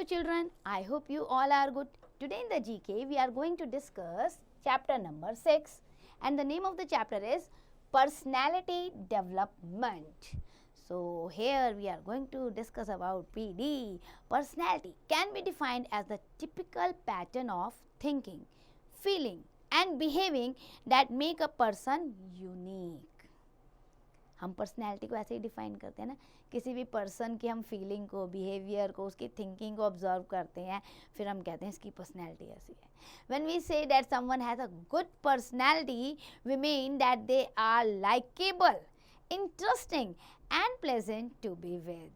children, I hope you all are good. Today in the GK we are going to discuss chapter number 6 and the name of the chapter is Personality Development. So here we are going to discuss about PD. Personality can be defined as the typical pattern of thinking, feeling and behaving that make a person unique. हम personality को ऐसे ही define करते हैं ना, किसी भी person की हम फीलिंग को, बिहेवियर को, उसकी थिंकिंग को ऑब्जर्व करते हैं, फिर हम कहते हैं इसकी पर्सनैलिटी ऐसी है. When we say that someone has a good personality, we mean that they are likeable, interesting and pleasant to be with.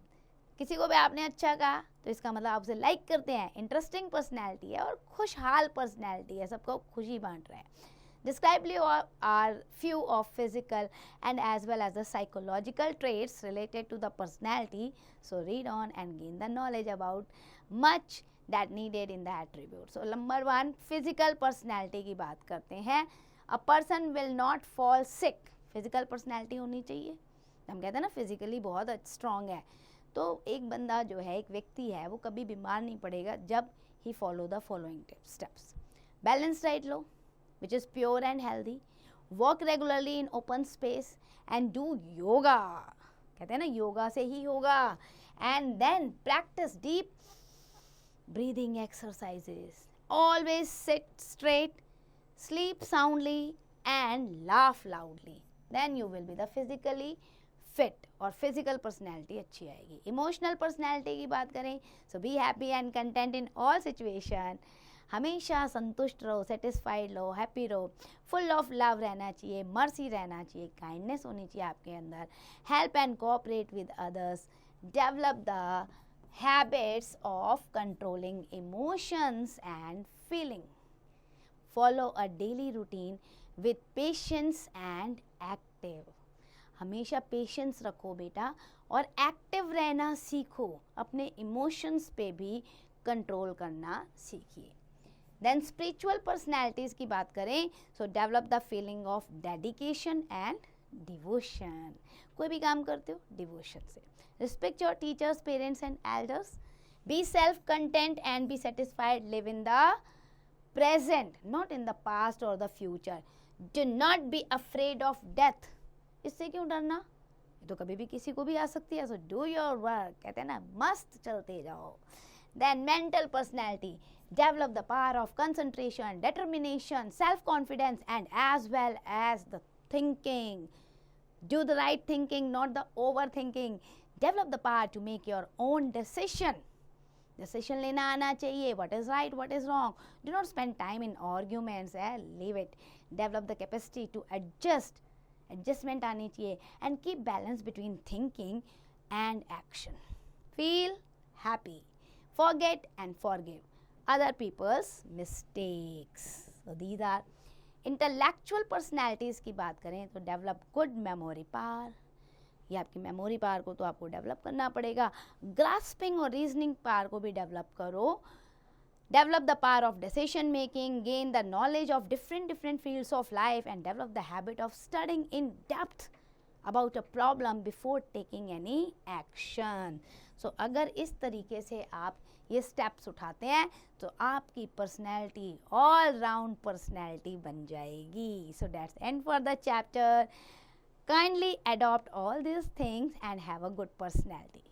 किसी को भी आपने अच्छा कहा तो इसका मतलब आप उसे लाइक करते हैं, इंटरेस्टिंग पर्सनैलिटी है और खुशहाल पर्सनैलिटी है, सबको खुशी बांट रहे हैं. Describe below are few of physical and as well as the psychological traits related to the personality. So read on and gain the knowledge about much that needed in the attribute. So number 1 physical personality की बात करते हैं. A person will not fall sick. Physical personality होनी चाहिए. हम कहते हैं ना physically बहुत strong है, तो एक बंदा जो है, एक व्यक्ति है, वो कभी बीमार नहीं पड़ेगा जब he follow the following steps. Balanced diet low, which is pure and healthy. Walk regularly in open space and do yoga. कहते हैं ना योगा से ही होगा. And then practice deep breathing exercises. Always sit straight, sleep soundly and laugh loudly. Then you will be the physically fit और physical personality अच्छी आएगी. Emotional personality की बात करें, so be happy and content in all situation. हमेशा संतुष्ट रहो, satisfied रहो, हैप्पी रहो, फुल ऑफ लव रहना चाहिए, मर्सी रहना चाहिए, काइंडनेस होनी चाहिए आपके अंदर, help and cooperate with others, develop the habits of controlling emotions and feeling, follow a daily routine with patience and active. हमेशा पेशेंस रखो बेटा और एक्टिव रहना सीखो, अपने इमोशंस पे भी कंट्रोल करना सीखिए. देन स्पिरिचुअल पर्सनैलिटीज़ की बात करें, so develop the feeling of dedication and devotion. कोई भी काम करते हो डिवोशन से. Respect your teachers, parents and elders. Be self content and be satisfied. Live in the present, not in the past और the future. Do not be afraid of death. इससे क्यों डरना, ये तो कभी भी किसी को भी आ सकती है. सो डू योर वर्क, कहते हैं ना मस्त चलते जाओ. Then mental personality, develop the power of concentration, determination, self-confidence and as well as the thinking. Do the right thinking, not the overthinking. Develop the power to make your own decision. Decision लेना आना चाहिए, what is right, what is wrong. Do not spend time in arguments, leave it. Develop the capacity to adjust, adjustment आनी चाहिए and keep balance between thinking and action. Feel happy. Forget and forgive other people's mistakes. So these are intellectual personalities की बात करें तो develop good memory power. ये आपकी memory power को तो आपको develop करना पड़ेगा. Grasping और reasoning power को भी develop करो. Develop the power of decision making. Gain the knowledge of different fields of life and develop the habit of studying in depth about a problem before taking any action. So अगर इस तरीके से आप ये steps उठाते हैं तो आपकी पर्सनैलिटी ऑल राउंड पर्सनैलिटी बन जाएगी. So that's and for the chapter. Kindly adopt all these things and have a good personality.